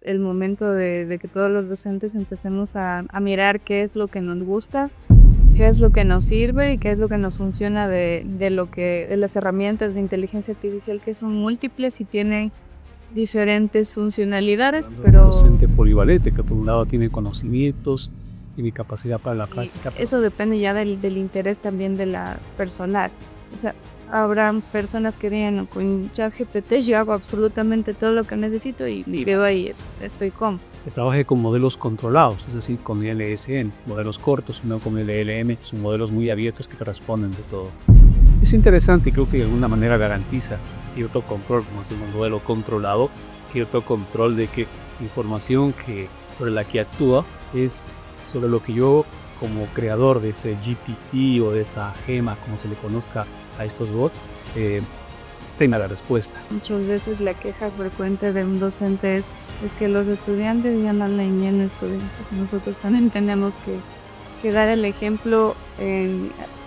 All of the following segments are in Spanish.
el momento de que todos los docentes empecemos a mirar qué es lo que nos gusta, qué es lo que nos sirve y qué es lo que nos funciona de las herramientas de inteligencia artificial, que son múltiples y tienen diferentes funcionalidades, pero un docente polivalente que por un lado tiene conocimientos, tiene capacidad para la práctica. Eso depende ya del interés también de la personal. O sea, habrán personas que digan, con ChatGPT yo hago absolutamente todo lo que necesito y veo ahí, estoy con. Que trabaje con modelos controlados, es decir, con LSN, modelos cortos, no con LLM, son modelos muy abiertos que te responden de todo. Es interesante y creo que de alguna manera garantiza cierto control, como es un modelo controlado, cierto control de que información sobre la que actúa es sobre lo que yo como creador de ese GPT o de esa gema, como se le conozca a estos bots, tenga la respuesta. Muchas veces la queja frecuente de un docente es que los estudiantes ya no leen bien estudiantes. Nosotros también tenemos que dar el ejemplo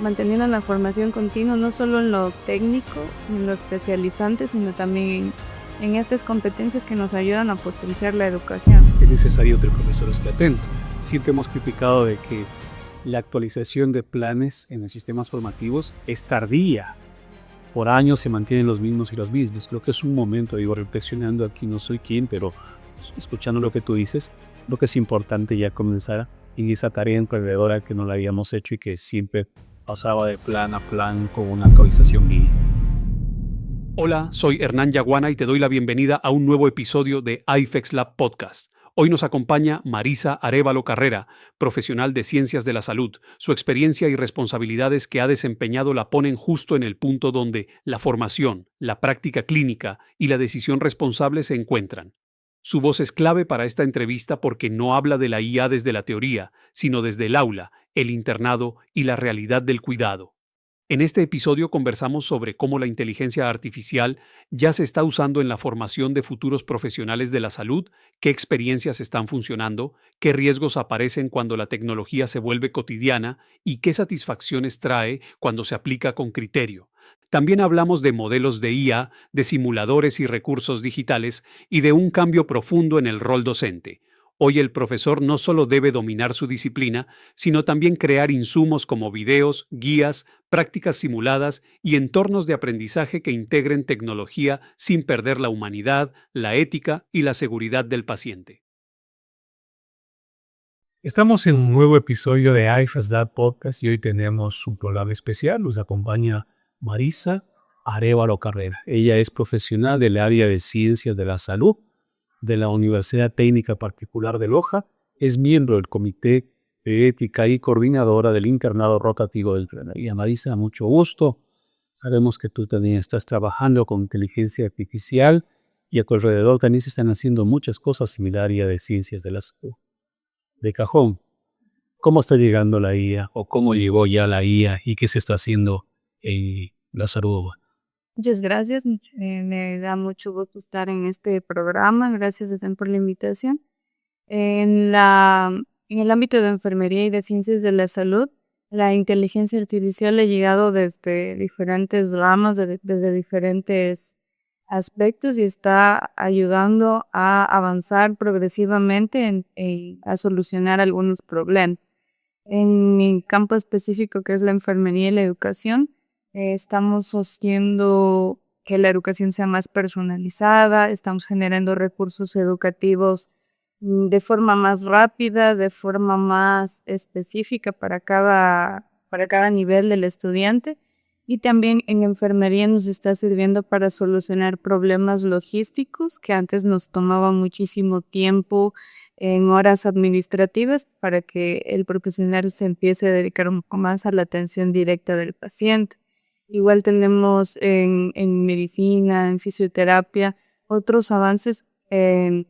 manteniendo la formación continua, no solo en lo técnico, en lo especializante, sino también en estas competencias que nos ayudan a potenciar la educación. Es necesario que el profesor esté atento. Siempre hemos criticado de que la actualización de planes en los sistemas formativos es tardía. Por años se mantienen los mismos y los mismos. Creo que es un momento, reflexionando aquí, no soy quien, pero escuchando lo que tú dices, lo que es importante ya comenzar en esa tarea emprendedora que no la habíamos hecho y que siempre pasaba de plan a plan con una actualización guía. Hola, soy Hernán Yaguana y te doy la bienvenida a un nuevo episodio de iFEX Lab Podcast. Hoy nos acompaña Marisa Arévalo Carrera, profesional de Ciencias de la Salud. Su experiencia y responsabilidades que ha desempeñado la ponen justo en el punto donde la formación, la práctica clínica y la decisión responsable se encuentran. Su voz es clave para esta entrevista porque no habla de la IA desde la teoría, sino desde el aula, el internado y la realidad del cuidado. En este episodio conversamos sobre cómo la inteligencia artificial ya se está usando en la formación de futuros profesionales de la salud, qué experiencias están funcionando, qué riesgos aparecen cuando la tecnología se vuelve cotidiana y qué satisfacciones trae cuando se aplica con criterio. También hablamos de modelos de IA, de simuladores y recursos digitales y de un cambio profundo en el rol docente. Hoy el profesor no solo debe dominar su disciplina, sino también crear insumos como videos, guías, prácticas simuladas y entornos de aprendizaje que integren tecnología sin perder la humanidad, la ética y la seguridad del paciente. Estamos en un nuevo episodio de iFEX Lab Podcast y hoy tenemos un programa especial. Nos acompaña Marisa Arévalo Carrera. Ella es profesional del área de Ciencias de la Salud de la Universidad Técnica Particular de Loja. Es miembro del Comité de Ética y coordinadora del Internado Rotativo del Tren. Y Marisa, mucho gusto. Sabemos que tú también estás trabajando con inteligencia artificial y a tu alrededor también se están haciendo muchas cosas similares a de Ciencias de la Salud. De cajón, ¿cómo está llegando la IA o cómo llegó ya la IA y qué se está haciendo en la salud? Muchas gracias, me da mucho gusto estar en este programa, gracias por la invitación. En el ámbito de enfermería y de ciencias de la salud, la inteligencia artificial ha llegado desde diferentes ramas, desde diferentes aspectos y está ayudando a avanzar progresivamente a solucionar algunos problemas. En mi campo específico, que es la enfermería y la educación, estamos haciendo que la educación sea más personalizada, estamos generando recursos educativos de forma más rápida, de forma más específica para cada nivel del estudiante. Y también en enfermería nos está sirviendo para solucionar problemas logísticos que antes nos tomaban muchísimo tiempo en horas administrativas para que el profesional se empiece a dedicar un poco más a la atención directa del paciente. Igual tenemos en medicina, en fisioterapia, otros avances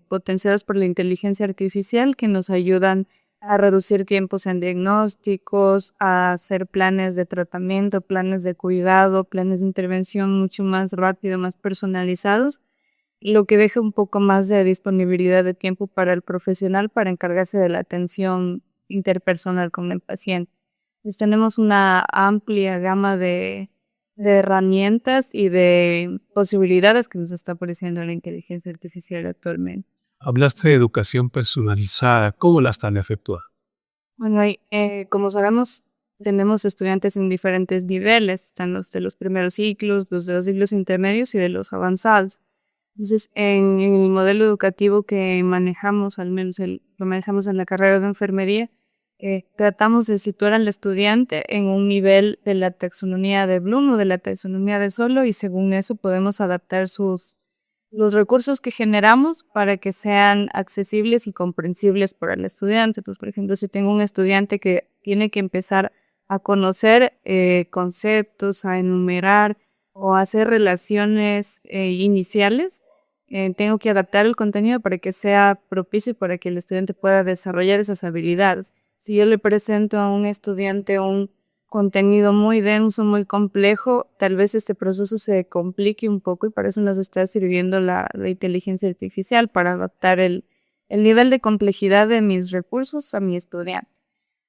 potenciados por la inteligencia artificial que nos ayudan a reducir tiempos en diagnósticos, a hacer planes de tratamiento, planes de cuidado, planes de intervención mucho más rápido, más personalizados, lo que deja un poco más de disponibilidad de tiempo para el profesional para encargarse de la atención interpersonal con el paciente. Entonces tenemos una amplia gama de herramientas y de posibilidades que nos está ofreciendo la inteligencia artificial actualmente. Hablaste de educación personalizada. ¿Cómo la están efectuando? Bueno, como sabemos, tenemos estudiantes en diferentes niveles, están los de los primeros ciclos, los de los ciclos intermedios y de los avanzados. Entonces, en el modelo educativo que manejamos, al menos lo manejamos en la carrera de enfermería, tratamos de situar al estudiante en un nivel de la taxonomía de Bloom o de la taxonomía de Solo, y según eso podemos adaptar los recursos que generamos para que sean accesibles y comprensibles para el estudiante. Entonces, por ejemplo, si tengo un estudiante que tiene que empezar a conocer conceptos, a enumerar o a hacer relaciones iniciales, tengo que adaptar el contenido para que sea propicio para que el estudiante pueda desarrollar esas habilidades. Si yo le presento a un estudiante un contenido muy denso, muy complejo, tal vez este proceso se complique un poco, y para eso nos está sirviendo la inteligencia artificial, para adaptar el nivel de complejidad de mis recursos a mi estudiante.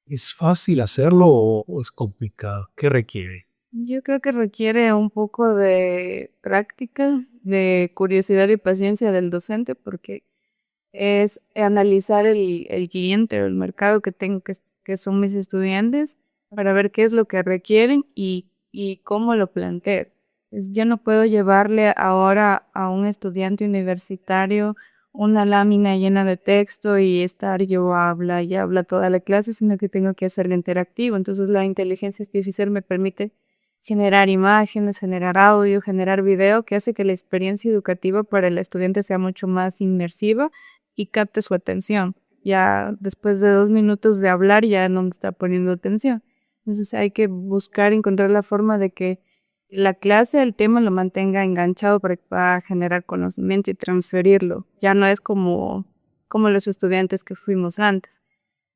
¿Es fácil hacerlo o es complicado? ¿Qué requiere? Yo creo que requiere un poco de práctica, de curiosidad y paciencia del docente, porque es analizar el cliente o el mercado que tengo, que son mis estudiantes, para ver qué es lo que requieren y cómo lo planteo. Yo no puedo llevarle ahora a un estudiante universitario una lámina llena de texto y estar yo habla y habla toda la clase, sino que tengo que hacerlo interactivo. Entonces la inteligencia artificial me permite generar imágenes, generar audio, generar video, que hace que la experiencia educativa para el estudiante sea mucho más inmersiva y capte su atención. Ya después de 2 minutos de hablar ya no me está poniendo atención. Entonces hay que buscar encontrar la forma de que la clase, el tema lo mantenga enganchado para que pueda generar conocimiento y transferirlo. Ya no es como los estudiantes que fuimos antes.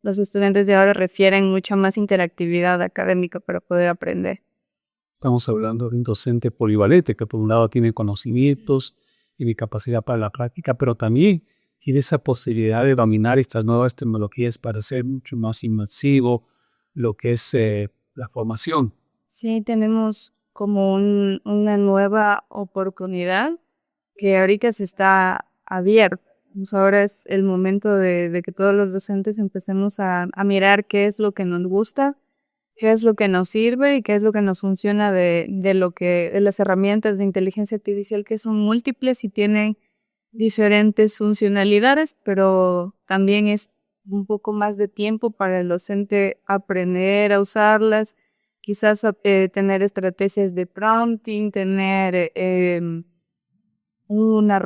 Los estudiantes de ahora refieren mucha más interactividad académica para poder aprender. Estamos hablando de un docente polivalente que por un lado tiene conocimientos, tiene capacidad para la práctica, pero también tiene esa posibilidad de dominar estas nuevas tecnologías para hacer mucho más inmersivo lo que es la formación. Sí, tenemos como una nueva oportunidad que ahorita se está abierta. Pues ahora es el momento de que todos los docentes empecemos a mirar qué es lo que nos gusta, qué es lo que nos sirve y qué es lo que nos funciona de las herramientas de inteligencia artificial, que son múltiples y tienen diferentes funcionalidades, pero también es un poco más de tiempo para el docente aprender a usarlas, quizás tener estrategias de prompting, tener una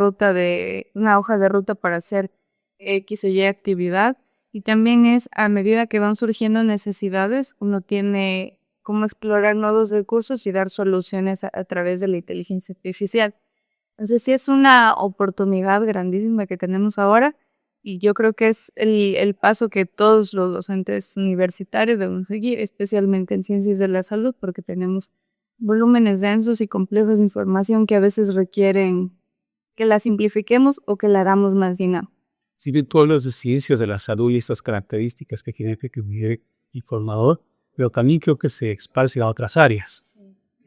hoja de ruta para hacer X o Y actividad. Y también es a medida que van surgiendo necesidades, uno tiene cómo explorar nuevos recursos y dar soluciones a través de la inteligencia artificial. Entonces sí es una oportunidad grandísima que tenemos ahora, y yo creo que es el paso que todos los docentes universitarios deben seguir, especialmente en ciencias de la salud, porque tenemos volúmenes densos y complejos de información que a veces requieren que la simplifiquemos o que la hagamos más dinámica. Si bien tú hablas de ciencias de la salud y estas características que tiene que cumplir el formador, pero también creo que se esparce a otras áreas.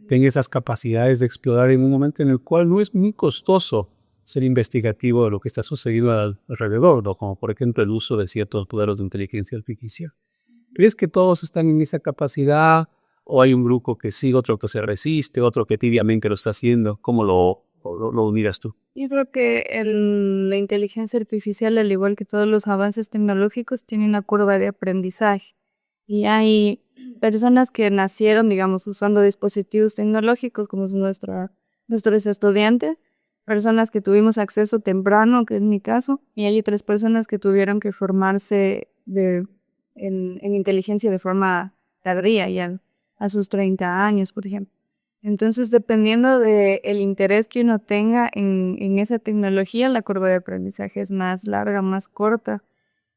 Tenga esas capacidades de explorar en un momento en el cual no es muy costoso ser investigativo de lo que está sucediendo alrededor, ¿no? Como por ejemplo el uso de ciertos modelos de inteligencia artificial. ¿Crees que todos están en esa capacidad o hay un grupo que sí, otro que se resiste, otro que tibiamente lo está haciendo? ¿Cómo lo miras tú? Yo creo que la inteligencia artificial, al igual que todos los avances tecnológicos, tiene una curva de aprendizaje. Y hay personas que nacieron, digamos, usando dispositivos tecnológicos, como es nuestros estudiantes, personas que tuvimos acceso temprano, que es mi caso, y hay otras personas que tuvieron que formarse en inteligencia de forma tardía, ya a sus 30 años, por ejemplo. Entonces, dependiendo del interés que uno tenga en esa tecnología, la curva de aprendizaje es más larga, más corta.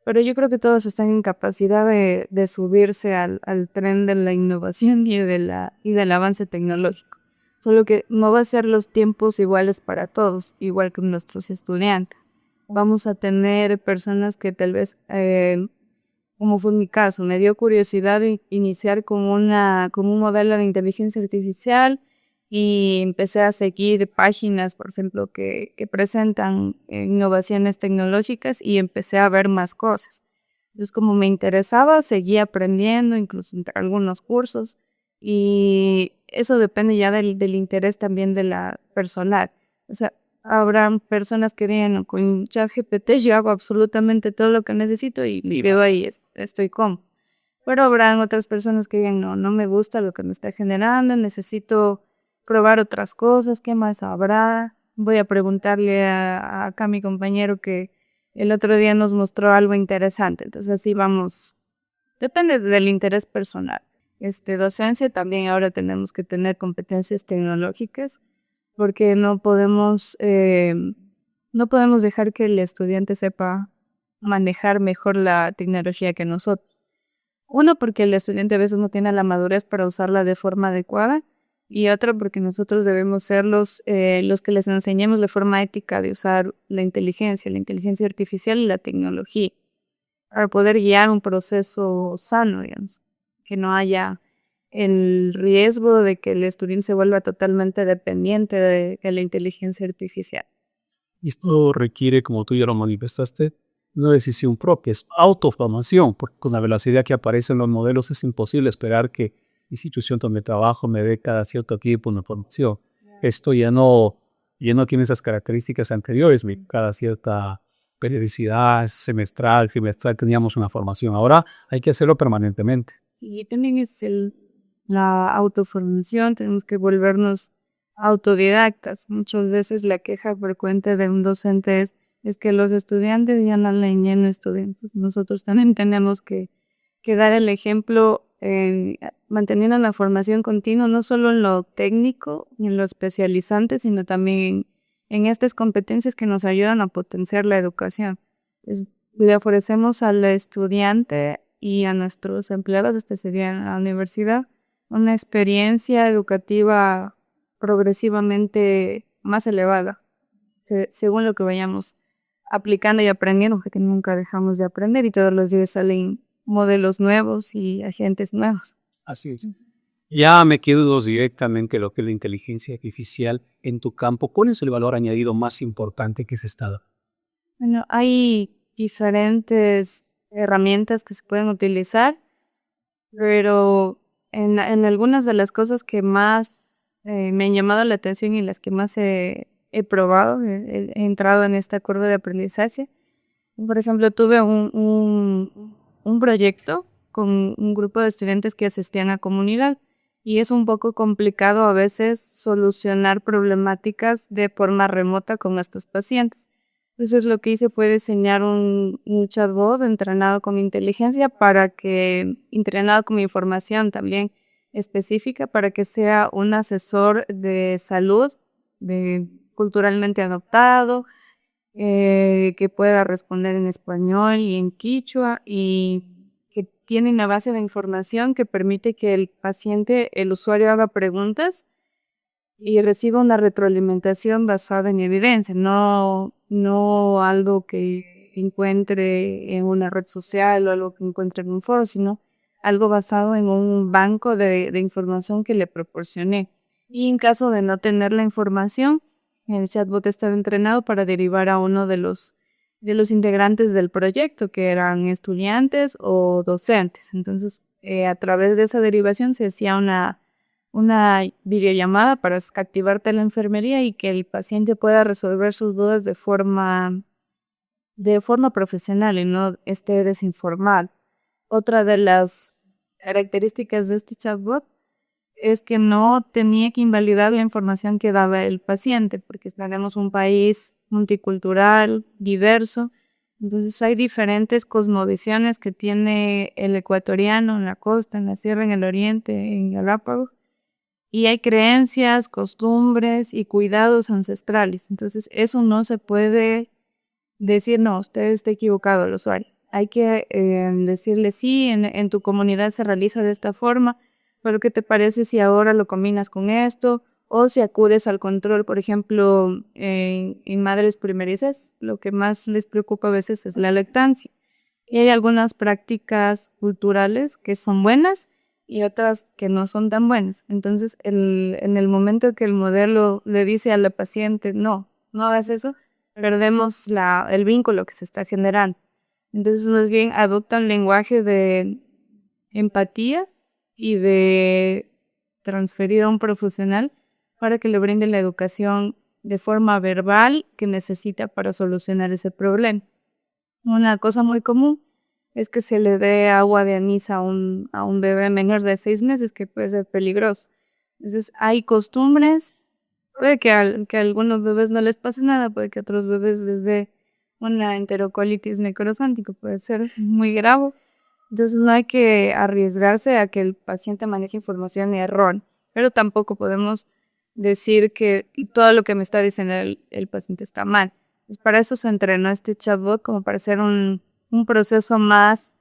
Pero yo creo que todos están en capacidad de subirse al tren de la innovación y del avance tecnológico. Solo que no va a ser los tiempos iguales para todos, igual que nuestros estudiantes. Vamos a tener personas que tal vez, como fue mi caso, me dio curiosidad de iniciar con un modelo de inteligencia artificial y empecé a seguir páginas, por ejemplo, que presentan innovaciones tecnológicas y empecé a ver más cosas. Entonces, como me interesaba, seguí aprendiendo, incluso entre algunos cursos, y eso depende ya del interés también de la personal. O sea, habrán personas que digan, "No, con ChatGPT yo hago absolutamente todo lo que necesito y veo ahí, estoy cómodo". Pero habrán otras personas que digan, no me gusta lo que me está generando, necesito probar otras cosas, ¿qué más habrá? Voy a preguntarle acá a mi compañero que el otro día nos mostró algo interesante. Entonces así vamos, depende del interés personal. Docencia también ahora tenemos que tener competencias tecnológicas porque no podemos dejar que el estudiante sepa manejar mejor la tecnología que nosotros. Uno, porque el estudiante a veces no tiene la madurez para usarla de forma adecuada, y otro, porque nosotros debemos ser los que les enseñemos de forma ética de usar la inteligencia artificial y la tecnología, para poder guiar un proceso sano, digamos, que no haya el riesgo de que el estudiante se vuelva totalmente dependiente de la inteligencia artificial. Y esto requiere, como tú ya lo manifestaste, una decisión propia, es autoformación, porque con la velocidad que aparecen los modelos es imposible esperar que la institución donde trabajo me dé cada cierto tiempo una formación. Esto ya no tiene esas características anteriores, cada cierta periodicidad, semestral, trimestral, teníamos una formación. Ahora hay que hacerlo permanentemente. Sí, también es la autoformación, tenemos que volvernos autodidactas. Muchas veces la queja frecuente de un docente es que los estudiantes ya no leen, ya no estudian. Entonces, nosotros también tenemos que dar el ejemplo manteniendo la formación continua, no solo en lo técnico y en lo especializante, sino también en estas competencias que nos ayudan a potenciar la educación. Le ofrecemos al estudiante y a nuestros empleados, sería en la universidad, una experiencia educativa progresivamente más elevada, según lo que vayamos aplicando y aprendiendo, porque nunca dejamos de aprender y todos los días salen modelos nuevos y agentes nuevos. Así es. Ya me quedo directamente lo que es la inteligencia artificial en tu campo. ¿Cuál es el valor añadido más importante que se está dando? Bueno, hay diferentes herramientas que se pueden utilizar, pero en algunas de las cosas que más me han llamado la atención y las que más he probado, he entrado en esta curva de aprendizaje. Por ejemplo, tuve un proyecto con un grupo de estudiantes que asistían a comunidad y es un poco complicado a veces solucionar problemáticas de forma remota con estos pacientes. Entonces lo que hice fue diseñar un chatbot entrenado con inteligencia entrenado con información también específica para que sea un asesor de salud culturalmente adoptado, que pueda responder en español y en quichua y que tiene una base de información que permite que el usuario haga preguntas y reciba una retroalimentación basada en evidencia, no algo que encuentre en una red social o algo que encuentre en un foro, sino algo basado en un banco de información que le proporcioné. Y en caso de no tener la información, el chatbot estaba entrenado para derivar a uno de los integrantes del proyecto, que eran estudiantes o docentes. Entonces, a través de esa derivación se hacía una videollamada para activarte la enfermería y que el paciente pueda resolver sus dudas de forma profesional y no esté desinformado. Otra de las características de este chatbot es que no tenía que invalidar la información que daba el paciente, porque tenemos un país multicultural, diverso, entonces hay diferentes cosmovisiones que tiene el ecuatoriano en la costa, en la sierra, en el oriente, en Galápagos, y hay creencias, costumbres y cuidados ancestrales. Entonces eso no se puede decir, no, usted está equivocado el usuario. Hay que decirle, sí, en tu comunidad se realiza de esta forma, pero ¿qué te parece si ahora lo combinas con esto? O si acudes al control, por ejemplo, en madres primerizas, lo que más les preocupa a veces es la lactancia. Y hay algunas prácticas culturales que son buenas y otras que no son tan buenas. Entonces, en el momento que el modelo le dice a la paciente, no hagas eso, perdemos el vínculo que se está generando. Entonces, más bien adopta un lenguaje de empatía y de transferir a un profesional para que le brinde la educación de forma verbal que necesita para solucionar ese problema. Una cosa muy común es que se le dé agua de anís a un bebé menor de 6 meses, que puede ser peligroso. Entonces hay costumbres, puede que a algunos bebés no les pase nada, puede que a otros bebés les dé una enterocolitis necrosante, que puede ser muy grave. Entonces no hay que arriesgarse a que el paciente maneje información errónea, pero tampoco podemos decir que todo lo que me está diciendo el paciente está mal. Pues para eso se entrenó este chatbot, como para hacer un proceso más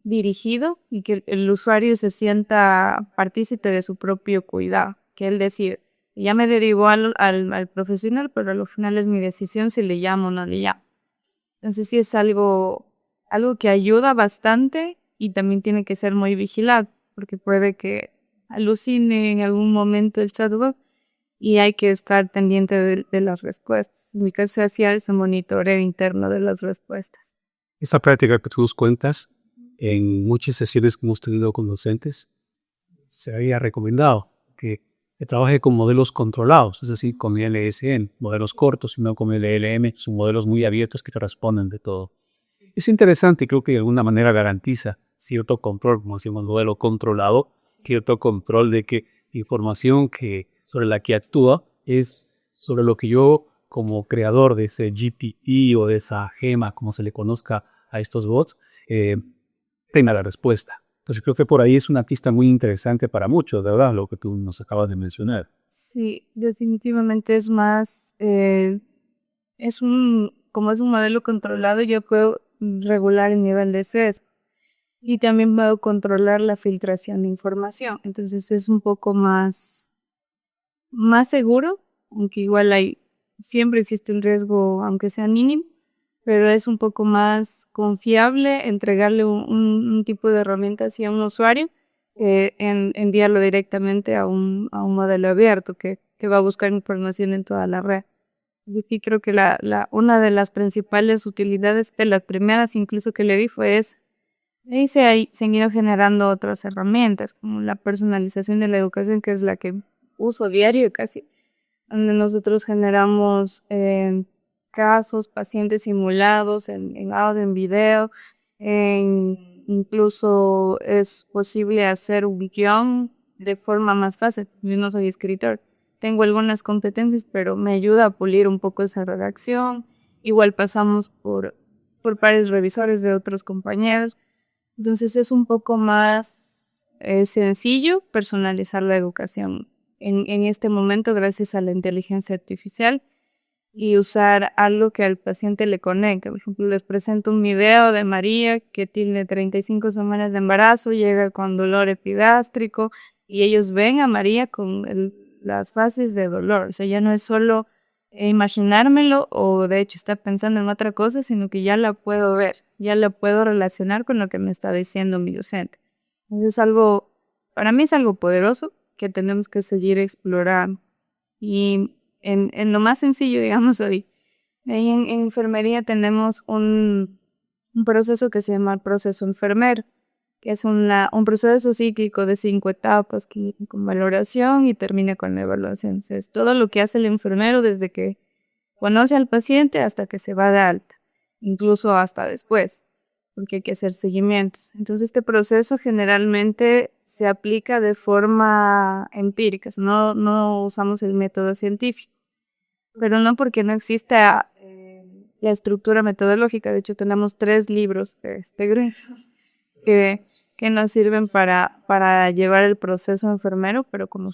dirigido y que el usuario se sienta partícipe de su propio cuidado, que él decir, ya me derivó al profesional, pero al final es mi decisión si le llamo o no le llamo. Entonces sí es algo que ayuda bastante y también tiene que ser muy vigilado, porque puede que alucine en algún momento el chatbot y hay que estar pendiente de las respuestas. En mi caso se hacía ese monitoreo interno de las respuestas. Esta práctica que tú nos cuentas, en muchas sesiones que hemos tenido con docentes, se había recomendado que se trabaje con modelos controlados, es decir, con LSN, modelos cortos y no con LLM, son modelos muy abiertos que te responden de todo. Es interesante y creo que de alguna manera garantiza cierto control, como decimos, modelo controlado, cierto control de que la información sobre la que actúa es sobre lo que yo, como creador de ese GPI o de esa gema, como se le conozca a estos bots, tenga la respuesta. Entonces creo que por ahí es una pista muy interesante para muchos, de verdad, lo que tú nos acabas de mencionar. Sí, definitivamente es más, como es un modelo controlado, yo puedo regular el nivel de sesgo y también puedo controlar la filtración de información. Entonces es un poco más seguro, aunque igual siempre existe un riesgo, aunque sea mínimo, pero es un poco más confiable entregarle un tipo de herramienta así a un usuario en enviarlo directamente a un modelo abierto que va a buscar información en toda la red. Yo sí creo que una de las principales utilidades, de las primeras incluso que le di, fue esa. Y se han ido generando otras herramientas, como la personalización de la educación, que es la que uso diario casi, donde nosotros generamos casos, pacientes simulados en audio, en video, incluso es posible hacer un guión de forma más fácil. Yo no soy escritor, tengo algunas competencias, pero me ayuda a pulir un poco esa redacción. Igual pasamos por pares revisores de otros compañeros. Entonces es un poco más sencillo personalizar la educación en este momento gracias a la inteligencia artificial y usar algo que al paciente le conecte. Por ejemplo, les presento un video de María que tiene 35 semanas de embarazo, llega con dolor epigástrico y ellos ven a María con las fases de dolor. O sea, ya no es solo imaginármelo o de hecho estar pensando en otra cosa, sino que ya la puedo ver, ya la puedo relacionar con lo que me está diciendo mi docente. Entonces para mí es algo poderoso que tenemos que seguir explorando. Y en lo más sencillo, digamos hoy, ahí en enfermería tenemos un proceso que se llama el proceso enfermero, que es un proceso cíclico de 5 etapas, que con valoración y termina con la evaluación. O sea, es todo lo que hace el enfermero desde que conoce al paciente hasta que se va de alta, incluso hasta después, porque hay que hacer seguimientos. Entonces este proceso generalmente se aplica de forma empírica, no usamos el método científico, pero no porque no exista la estructura metodológica. De hecho tenemos 3 libros de este grueso que nos sirven para llevar el proceso enfermero, pero como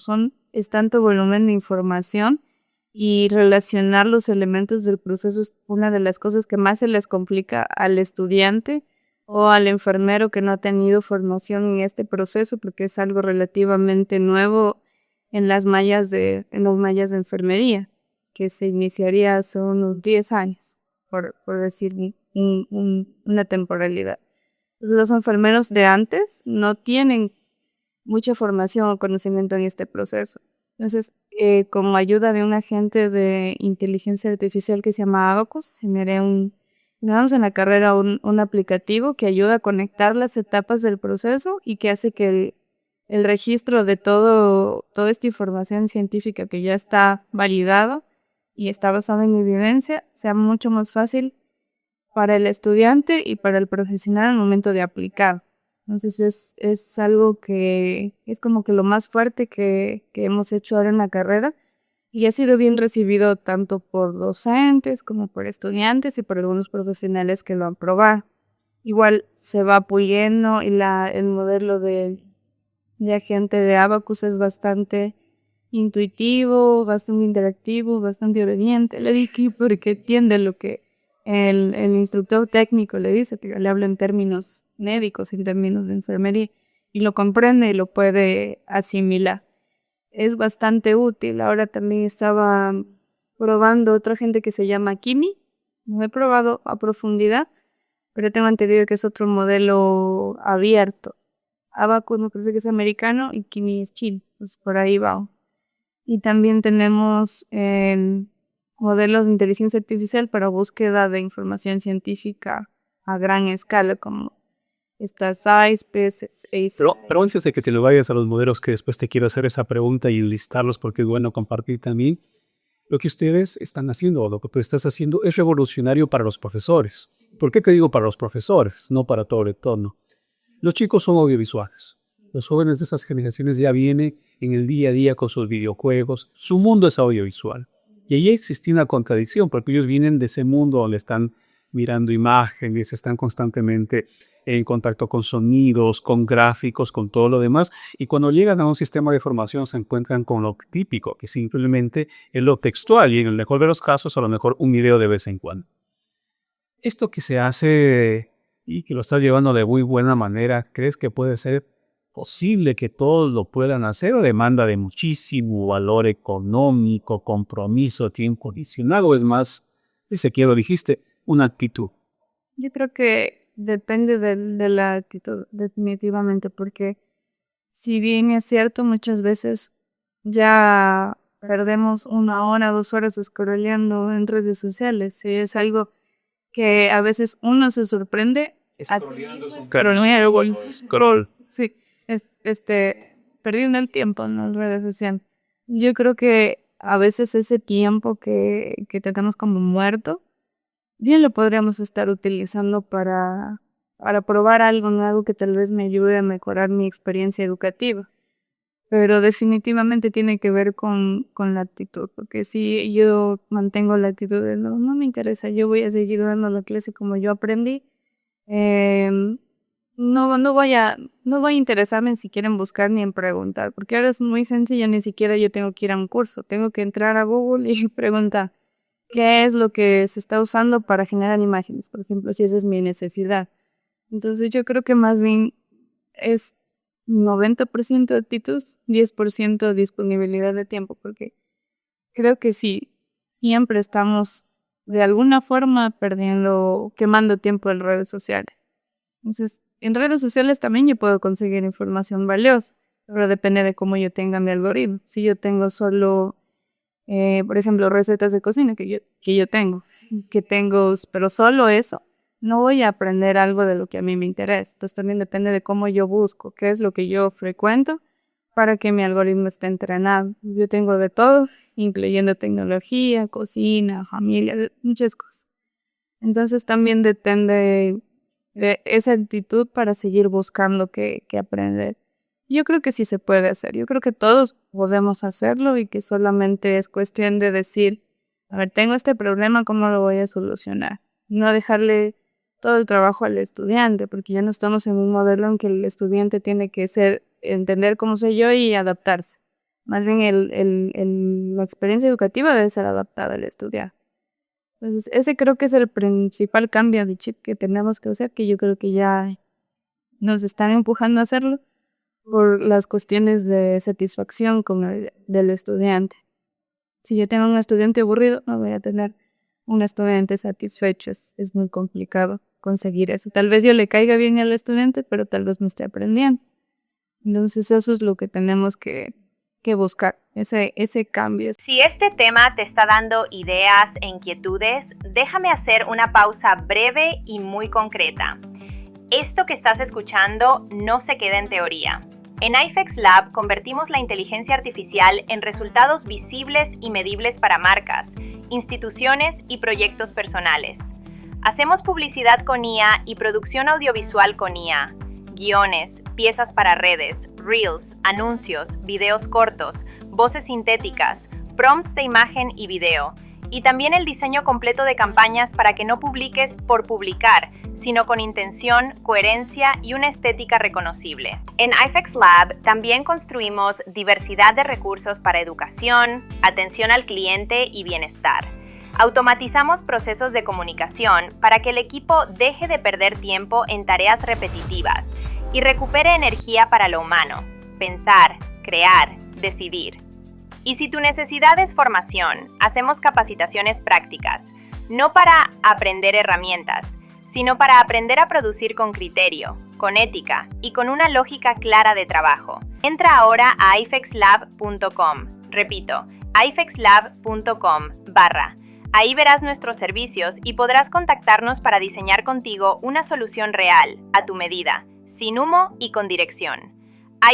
es tanto volumen de información y relacionar los elementos del proceso es una de las cosas que más se les complica al estudiante o al enfermero que no ha tenido formación en este proceso, porque es algo relativamente nuevo en los mallas de enfermería, que se iniciaría hace unos 10 años, por decir una temporalidad. Los enfermeros de antes no tienen mucha formación o conocimiento en este proceso. Entonces, con ayuda de un agente de inteligencia artificial que se llama Abacus, tenemos en la carrera un aplicativo que ayuda a conectar las etapas del proceso y que hace que el registro de toda esta información científica que ya está validado y está basada en evidencia sea mucho más fácil para el estudiante y para el profesional al momento de aplicar. Entonces es algo que es como que lo más fuerte que hemos hecho ahora en la carrera y ha sido bien recibido tanto por docentes como por estudiantes y por algunos profesionales que lo han probado. Igual se va puliendo y el modelo de agente de Abacus es bastante intuitivo, bastante interactivo, bastante obediente. Le dije porque entiende lo que el instructor técnico le dice, que le habla en términos médicos, en términos de enfermería, y lo comprende y lo puede asimilar. Es bastante útil. Ahora también estaba probando otra gente que se llama Kimi. No he probado a profundidad, pero tengo entendido que es otro modelo abierto. Abacus me parece que es americano y Kimi es chino, pues por ahí va. Y también tenemos modelos de inteligencia artificial para búsqueda de información científica a gran escala, como estas ISPES, Pero antes de que te lo vayas a los modelos, que después te quiero hacer esa pregunta y enlistarlos porque es bueno compartir también, lo que ustedes están haciendo o lo que tú estás haciendo es revolucionario para los profesores. ¿Por qué te digo para los profesores, no para todo el entorno? Los chicos son audiovisuales. Los jóvenes de esas generaciones ya vienen en el día a día con sus videojuegos. Su mundo es audiovisual. Y ahí existe una contradicción, porque ellos vienen de ese mundo donde están mirando imágenes, están constantemente en contacto con sonidos, con gráficos, con todo lo demás. Y cuando llegan a un sistema de formación se encuentran con lo típico, que simplemente es lo textual y en el mejor de los casos a lo mejor un video de vez en cuando. Esto que se hace y que lo estás llevando de muy buena manera, ¿crees que puede ser posible que todos lo puedan hacer o demanda de muchísimo valor económico, compromiso, tiempo adicional o es más, si se quiere, lo dijiste, una actitud? Yo creo que depende de la actitud, definitivamente, porque si bien es cierto, muchas veces ya perdemos 1 hora, 2 horas scrolleando en redes sociales. Y es algo que a veces uno se sorprende. Scroll. Sí, perdiendo el tiempo en las redes sociales. Yo creo que a veces ese tiempo que tenemos como muerto, bien lo podríamos estar utilizando para probar algo nuevo que tal vez me ayude a mejorar mi experiencia educativa. Pero definitivamente tiene que ver con la actitud, porque si yo mantengo la actitud de no me interesa, yo voy a seguir dando la clase como yo aprendí, em, no voy a interesarme en si quieren buscar ni en preguntar, porque ahora es muy sencillo, ni siquiera yo tengo que ir a un curso, tengo que entrar a Google y preguntar qué es lo que se está usando para generar imágenes, por ejemplo, si esa es mi necesidad. Entonces yo creo que más bien es 90% de actitud, 10% disponibilidad de tiempo, porque creo que sí, siempre estamos de alguna forma quemando tiempo en redes sociales. Entonces, en redes sociales también yo puedo conseguir información valiosa, pero depende de cómo yo tenga mi algoritmo. Si yo tengo solo, por ejemplo, recetas de cocina que tengo, pero solo eso, no voy a aprender algo de lo que a mí me interesa. Entonces también depende de cómo yo busco, qué es lo que yo frecuento para que mi algoritmo esté entrenado. Yo tengo de todo, incluyendo tecnología, cocina, familia, muchas cosas. Entonces también depende de esa actitud para seguir buscando qué aprender. Yo creo que sí se puede hacer. Yo creo que todos podemos hacerlo y que solamente es cuestión de decir, a ver, tengo este problema, ¿cómo lo voy a solucionar? No dejarle todo el trabajo al estudiante, porque ya no estamos en un modelo en que el estudiante tiene que entender cómo soy yo y adaptarse. Más bien la experiencia educativa debe ser adaptada al estudiante. Entonces, ese creo que es el principal cambio de chip que tenemos que hacer, que yo creo que ya nos están empujando a hacerlo por las cuestiones de satisfacción del estudiante. Si yo tengo un estudiante aburrido, no voy a tener un estudiante satisfecho, es muy complicado. conseguir eso. Tal vez yo le caiga bien al estudiante, pero tal vez no esté aprendiendo. Entonces eso es lo que tenemos que buscar, ese cambio. Si este tema te está dando ideas e inquietudes, déjame hacer una pausa breve y muy concreta. Esto que estás escuchando no se queda en teoría. En iFEX Lab convertimos la inteligencia artificial en resultados visibles y medibles para marcas, instituciones y proyectos personales. Hacemos publicidad con IA y producción audiovisual con IA. Guiones, piezas para redes, reels, anuncios, videos cortos, voces sintéticas, prompts de imagen y video, y también el diseño completo de campañas para que no publiques por publicar, sino con intención, coherencia y una estética reconocible. En iFEX Lab también construimos diversidad de recursos para educación, atención al cliente y bienestar. Automatizamos procesos de comunicación para que el equipo deje de perder tiempo en tareas repetitivas y recupere energía para lo humano, pensar, crear, decidir. Y si tu necesidad es formación, hacemos capacitaciones prácticas, no para aprender herramientas, sino para aprender a producir con criterio, con ética y con una lógica clara de trabajo. Entra ahora a ifexlab.com. Repito, ifexlab.com/. Ahí verás nuestros servicios y podrás contactarnos para diseñar contigo una solución real, a tu medida, sin humo y con dirección.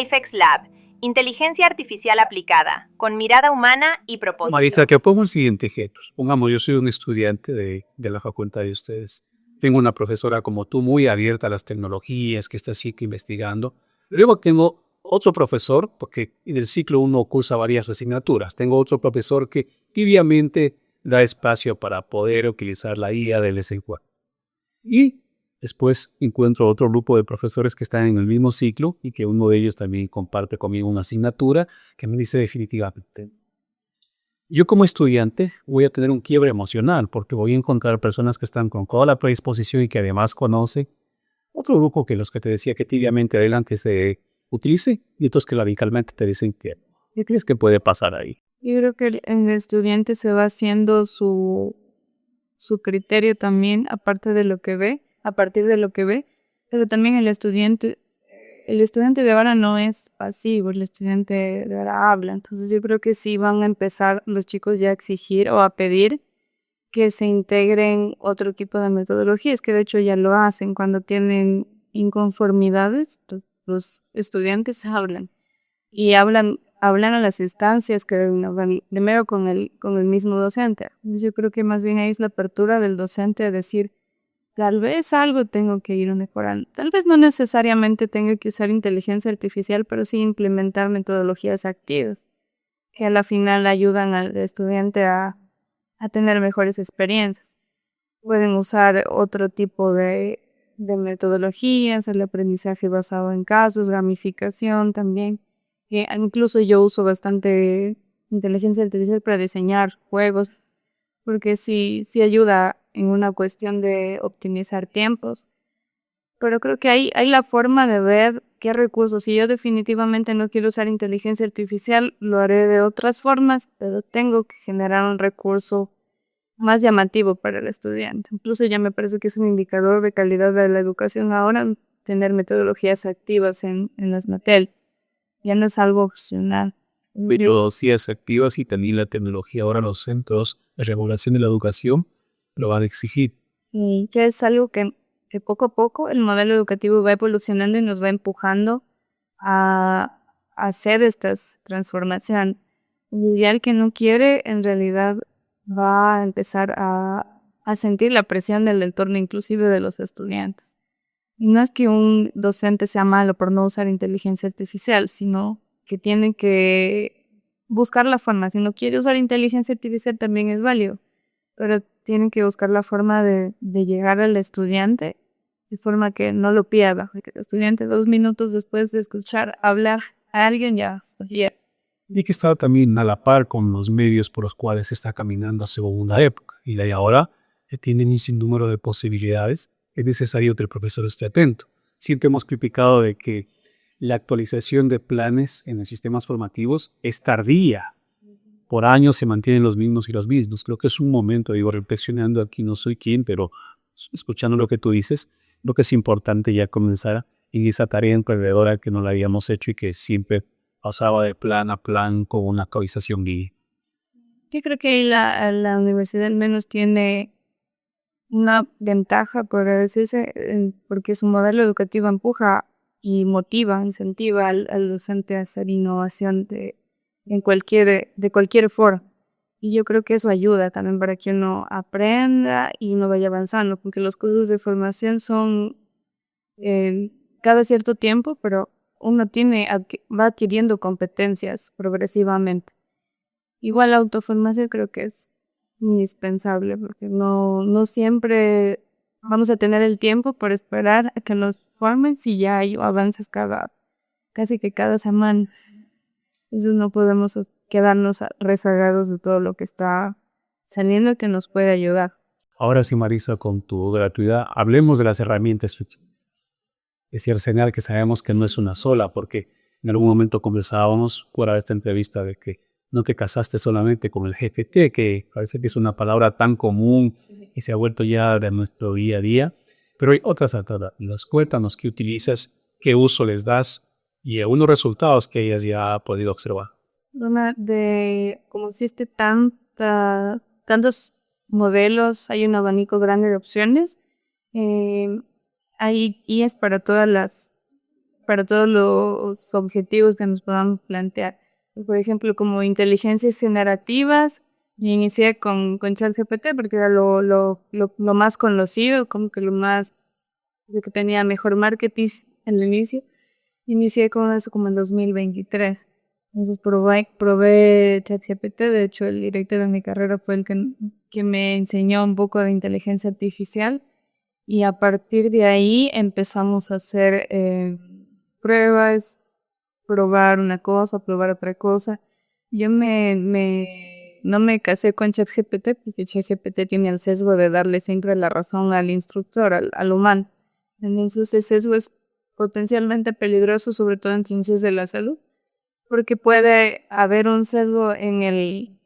iFEX Lab, inteligencia artificial aplicada, con mirada humana y propósito. Marisa, que pongo el siguiente ejemplo. Supongamos, yo soy un estudiante de la facultad de ustedes. Tengo una profesora como tú muy abierta a las tecnologías, que está siempre investigando. Luego tengo otro profesor, porque en el ciclo uno cursa varias asignaturas. Tengo otro profesor que tibiamente da espacio para poder utilizar la IA de vez en cuando. Y después encuentro otro grupo de profesores que están en el mismo ciclo y que uno de ellos también comparte conmigo una asignatura que me dice definitivamente, yo como estudiante voy a tener un quiebre emocional porque voy a encontrar personas que están con toda la predisposición y que además conocen otro grupo que los que te decía que tibiamente adelante se utilice y otros que radicalmente te dicen que ¿qué crees que puede pasar ahí? Yo creo que el estudiante se va haciendo su criterio también, aparte de lo que ve, a partir de lo que ve, pero también el estudiante de ahora no es pasivo, el estudiante de ahora habla. Entonces yo creo que sí van a empezar los chicos ya a exigir o a pedir que se integren otro tipo de metodologías, que de hecho ya lo hacen cuando tienen inconformidades, los estudiantes hablan y hablan a las instancias que van primero con el mismo docente. Yo creo que más bien ahí es la apertura del docente a decir, tal vez algo tengo que ir mejorando. Tal vez no necesariamente tengo que usar inteligencia artificial, pero sí implementar metodologías activas que a la final ayudan al estudiante a tener mejores experiencias. Pueden usar otro tipo de metodologías, el aprendizaje basado en casos, gamificación también. Que incluso yo uso bastante inteligencia artificial para diseñar juegos, porque sí ayuda en una cuestión de optimizar tiempos. Pero creo que hay la forma de ver qué recursos. Si yo definitivamente no quiero usar inteligencia artificial, lo haré de otras formas, pero tengo que generar un recurso más llamativo para el estudiante. Incluso ya me parece que es un indicador de calidad de la educación ahora tener metodologías activas en las materias. Ya no es algo opcional. Metodologías activas y también la tecnología. Ahora los centros de regulación de la educación lo van a exigir. Sí, ya es algo que poco a poco el modelo educativo va evolucionando y nos va empujando a hacer estas transformaciones. Y el que no quiere, en realidad, va a empezar a sentir la presión del entorno, inclusive de los estudiantes. Y no es que un docente sea malo por no usar inteligencia artificial, sino que tiene que buscar la forma. Si no quiere usar inteligencia artificial también es válido, pero tienen que buscar la forma de llegar al estudiante de forma que no lo pierda. Que el estudiante 2 minutos después de escuchar hablar a alguien ya está. Y que está también a la par con los medios por los cuales se está caminando según una época. Y de ahora tienen un sinnúmero de posibilidades. Es necesario que el profesor esté atento. Siempre hemos criticado de que la actualización de planes en los sistemas formativos es tardía. Por años se mantienen los mismos y los mismos. Creo que es un momento, reflexionando aquí, no soy quien, pero escuchando lo que tú dices, lo que es importante ya comenzar en esa tarea emprendedora que no la habíamos hecho y que siempre pasaba de plan a plan con una actualización guía. Yo creo que ahí la universidad al menos tiene una ventaja, por decirse, porque su modelo educativo empuja y motiva, incentiva al docente a hacer innovación de cualquier foro. Y yo creo que eso ayuda también para que uno aprenda y no vaya avanzando, porque los cursos de formación son cada cierto tiempo, pero uno va adquiriendo competencias progresivamente. Igual la autoformación creo que es indispensable porque no siempre vamos a tener el tiempo por esperar a que nos formen si ya hay avances casi que cada semana. Eso no podemos quedarnos rezagados de todo lo que está saliendo que nos puede ayudar. Ahora sí, Marisa, con tu gratuidad, hablemos de las herramientas que utilizas. Ese arsenal que sabemos que no es una sola, porque en algún momento conversábamos fuera de esta entrevista de que no te casaste solamente con el GPT, que parece que es una palabra tan común y se ha vuelto ya de nuestro día a día, pero hay otras alternativas. Cuéntanos qué utilizas, qué uso les das y algunos resultados que ellas ya ha podido observar. Como existe tantos modelos, hay un abanico grande de opciones. Hay IAs para todos los objetivos que nos podamos plantear. Por ejemplo, como inteligencias generativas, me inicié con ChatGPT porque era lo más conocido, como que lo que tenía mejor marketing en el inicio. Inicié con eso como en 2023. Entonces probé ChatGPT. De hecho, el director de mi carrera fue el que me enseñó un poco de inteligencia artificial. Y a partir de ahí empezamos a hacer pruebas, probar una cosa, probar otra cosa. Yo no me casé con ChatGPT porque ChatGPT tiene el sesgo de darle siempre la razón al instructor, al humano. Entonces ese sesgo es potencialmente peligroso, sobre todo en ciencias de la salud, porque puede haber un sesgo en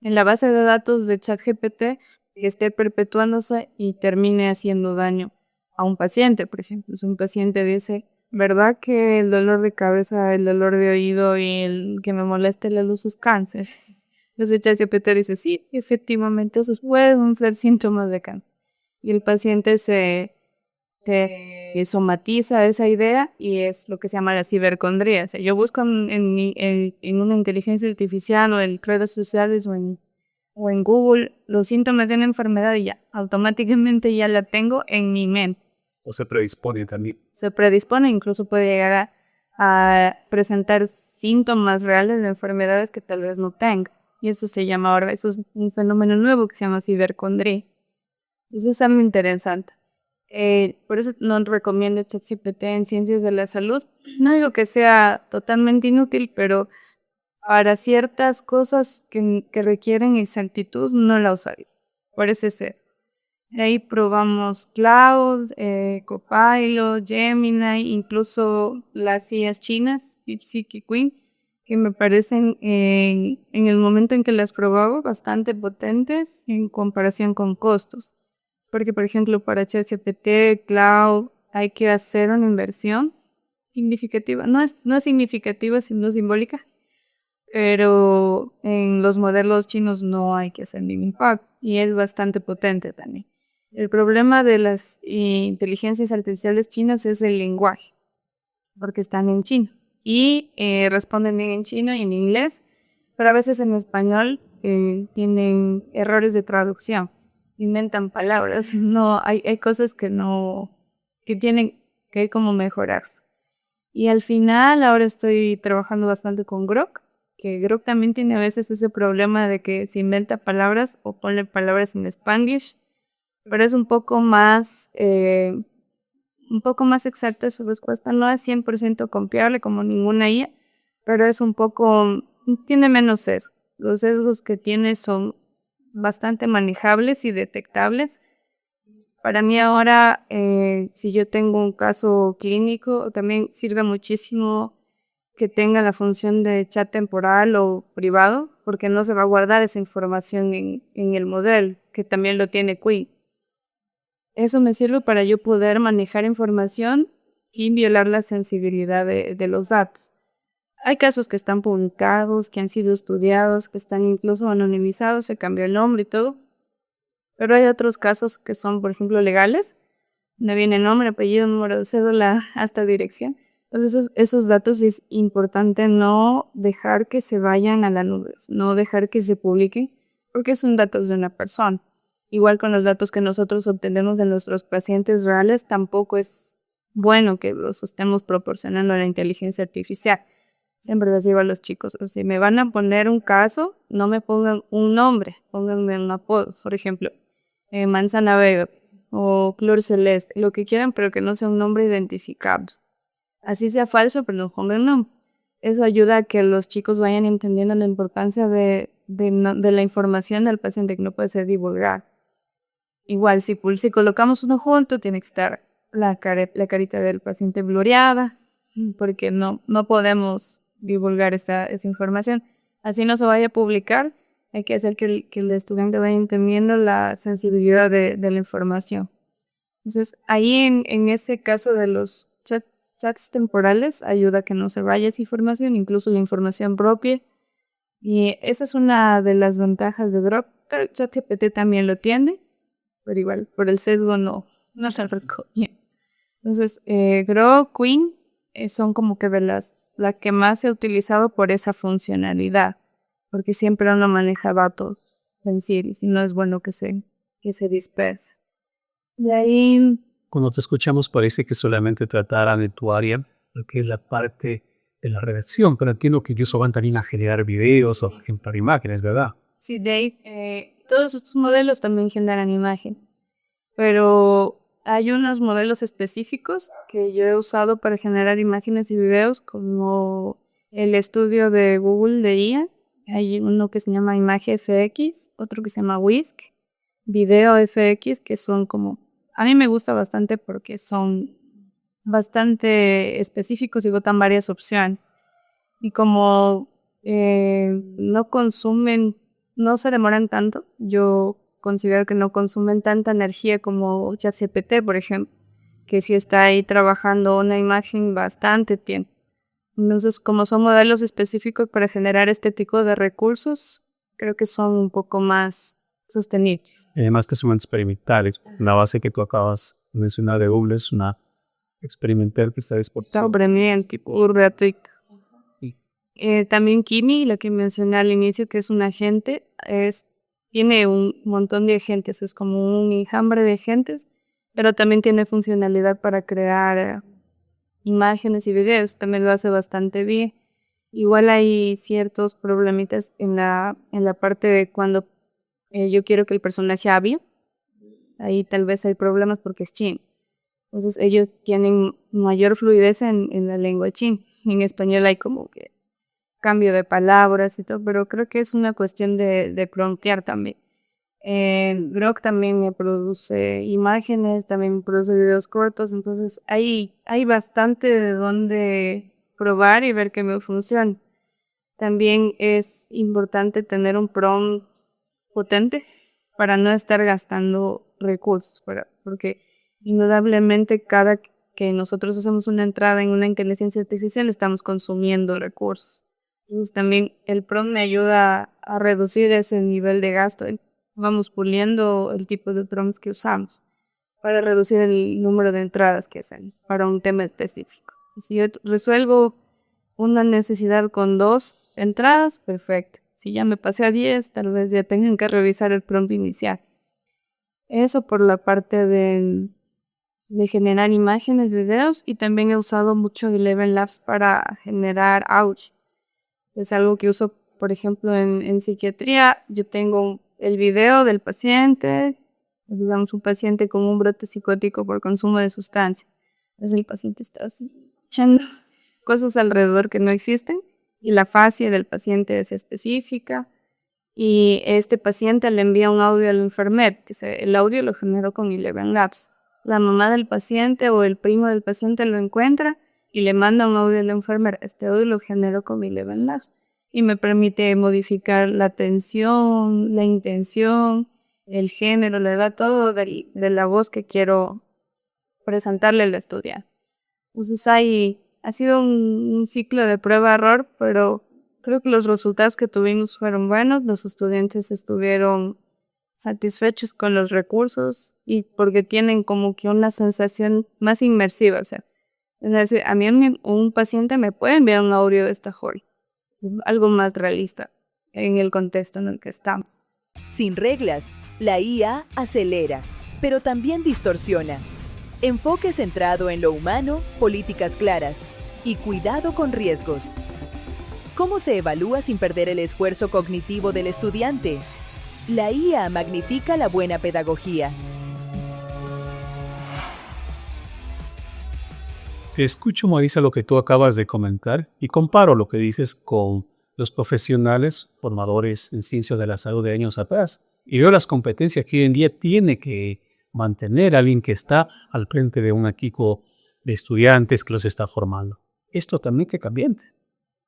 la base de datos de ChatGPT que esté perpetuándose y termine haciendo daño a un paciente. Por ejemplo, si un paciente dice, ¿verdad que el dolor de cabeza, el dolor de oído y el que me moleste la luz es cáncer? Entonces ChatGPT dice, sí, efectivamente, esos pueden ser síntomas de cáncer. Y el paciente se somatiza esa idea y es lo que se llama la cibercondría. O sea, yo busco en una inteligencia artificial o en redes sociales o en Google los síntomas de una enfermedad y ya, automáticamente ya la tengo en mi mente. O se predispone también. Se predispone, incluso puede llegar a presentar síntomas reales de enfermedades que tal vez no tenga. Y eso se llama ahora, eso es un fenómeno nuevo que se llama cibercondría. Eso es algo interesante. Por eso no recomiendo ChatGPT en ciencias de la salud. No digo que sea totalmente inútil, pero para ciertas cosas que requieren exactitud no la usaría. Parece ser. De ahí probamos Cloud, Copilot, Gemini, incluso las IAs chinas, DeepSeek y Queen, que me parecen en el momento en que las probaba bastante potentes en comparación con costos. Porque, por ejemplo, para ChatGPT, Cloud, hay que hacer una inversión significativa. No es significativa, sino simbólica. Pero en los modelos chinos no hay que hacer ningún pago. Y es bastante potente también. El problema de las inteligencias artificiales chinas es el lenguaje. Porque están en chino. Y responden bien en chino y en inglés. Pero a veces en español tienen errores de traducción. Inventan palabras. No, hay cosas que tienen que como mejorarse. Y al final ahora estoy trabajando bastante con Grok, que Grok también tiene a veces ese problema de que se inventa palabras o pone palabras en Spanglish, pero es un poco más exacta su respuesta. No es 100% confiable como ninguna IA, pero tiene menos sesgo. Los sesgos que tiene son bastante manejables y detectables. Para mí ahora, si yo tengo un caso clínico, también sirve muchísimo que tenga la función de chat temporal o privado, porque no se va a guardar esa información en el modelo, que también lo tiene Queen. Eso me sirve para yo poder manejar información sin violar la sensibilidad de los datos. Hay casos que están publicados, que han sido estudiados, que están incluso anonimizados, se cambió el nombre y todo. Pero hay otros casos que son, por ejemplo, legales, donde viene nombre, apellido, número de cédula, hasta dirección. Entonces esos datos es importante no dejar que se vayan a la nube, no dejar que se publiquen, porque son datos de una persona. Igual con los datos que nosotros obtenemos de nuestros pacientes reales, tampoco es bueno que los estemos proporcionando a la inteligencia artificial. Siempre les digo a los chicos, si me van a poner un caso, no me pongan un nombre, pónganme un apodo. Por ejemplo, manzana verde o flor celeste, lo que quieran, pero que no sea un nombre identificable. Así sea falso, pero no pongan nombre. Eso ayuda a que los chicos vayan entendiendo la importancia de la información del paciente que no puede ser divulgada. Igual, si colocamos uno junto, tiene que estar la carita del paciente blureada, porque no podemos divulgar esa información. Así no se vaya a publicar, hay que hacer que el estudiante vaya entendiendo la sensibilidad de la información. Entonces, ahí en ese caso de los chats temporales, ayuda a que no se vaya esa información, incluso la información propia. Y esa es una de las ventajas de Grok. Pero ChatGPT también lo tiene, pero igual, por el sesgo no se recomienda. Entonces, Grok, Queen son como que de las que más he utilizado por esa funcionalidad, porque siempre uno maneja datos sensibles y no es bueno que se disperse. De ahí, Cuando te escuchamos parece que solamente trataran de tu área, lo que es la parte de la redacción, pero entiendo que ellos van también a generar videos o ejemplar imágenes, ¿verdad? sí, de ahí, todos estos modelos también generan imagen, pero hay unos modelos específicos que yo he usado para generar imágenes y videos, como el estudio de Google de IA. Hay uno que se llama Imagen FX, otro que se llama Whisk, Video FX, que son como, a mí me gusta bastante porque son bastante específicos y botan varias opciones. Y como no consumen, no se demoran tanto, yo considero que no consumen tanta energía como ChatGPT, por ejemplo, que sí está ahí trabajando una imagen bastante tiempo. Entonces, como son modelos específicos para generar este tipo de recursos, creo que son un poco más sostenibles. Además que son experimentales. La base que tú acabas de mencionar de Google es una experimental que está disponible. Sobre tipo gratuito. Sí. También Kimi, la que mencioné al inicio, que es un agente, tiene un montón de agentes, es como un enjambre de agentes, pero también tiene funcionalidad para crear imágenes y videos, también lo hace bastante bien. Igual hay ciertos problemitas en la parte de cuando yo quiero que el personaje hable, ahí tal vez hay problemas porque es chino. Entonces ellos tienen mayor fluidez en la lengua china. En español hay como que cambio de palabras y todo, pero creo que es una cuestión de pronunciar también. Grok también me produce imágenes, también me produce videos cortos, entonces hay bastante de dónde probar y ver que me funciona. También es importante tener un prompt potente para no estar gastando recursos, porque indudablemente cada que nosotros hacemos una entrada en una inteligencia artificial estamos consumiendo recursos. Entonces también el prompt me ayuda a reducir ese nivel de gasto. Vamos puliendo el tipo de prompts que usamos para reducir el número de entradas que hacen para un tema específico. Si yo resuelvo una necesidad con 2 entradas, perfecto. Si ya me pasé a 10, tal vez ya tengan que revisar el prompt inicial. Eso por la parte de generar imágenes, videos, y también he usado mucho Eleven Labs para generar audio. Es algo que uso, por ejemplo, en psiquiatría. Yo tengo el video del paciente, digamos un paciente con un brote psicótico por consumo de sustancia. Entonces el paciente está así, echando cosas alrededor que no existen, y la fascia del paciente es específica, y este paciente le envía un audio al enfermero. El audio lo generó con Eleven Labs. La mamá del paciente o el primo del paciente lo encuentra y le manda un audio al enfermero. Este audio lo generó con Eleven Labs y me permite modificar la tensión, la intención, el género, la edad, todo de la voz que quiero presentarle al estudiante. Entonces ha sido un ciclo de prueba-error, pero creo que los resultados que tuvimos fueron buenos, los estudiantes estuvieron satisfechos con los recursos y porque tienen como que una sensación más inmersiva. O sea, es decir, a mí un paciente me puede enviar un audio de esta Hall. Es algo más realista en el contexto en el que estamos. Sin reglas, la IA acelera, pero también distorsiona. Enfoque centrado en lo humano, políticas claras y cuidado con riesgos. ¿Cómo se evalúa sin perder el esfuerzo cognitivo del estudiante? La IA magnifica la buena pedagogía. Te escucho, Marisa, lo que tú acabas de comentar y comparo lo que dices con los profesionales formadores en ciencias de la salud de años atrás y veo las competencias que hoy en día tiene que mantener alguien que está al frente de un equipo de estudiantes que los está formando. Es totalmente cambiante.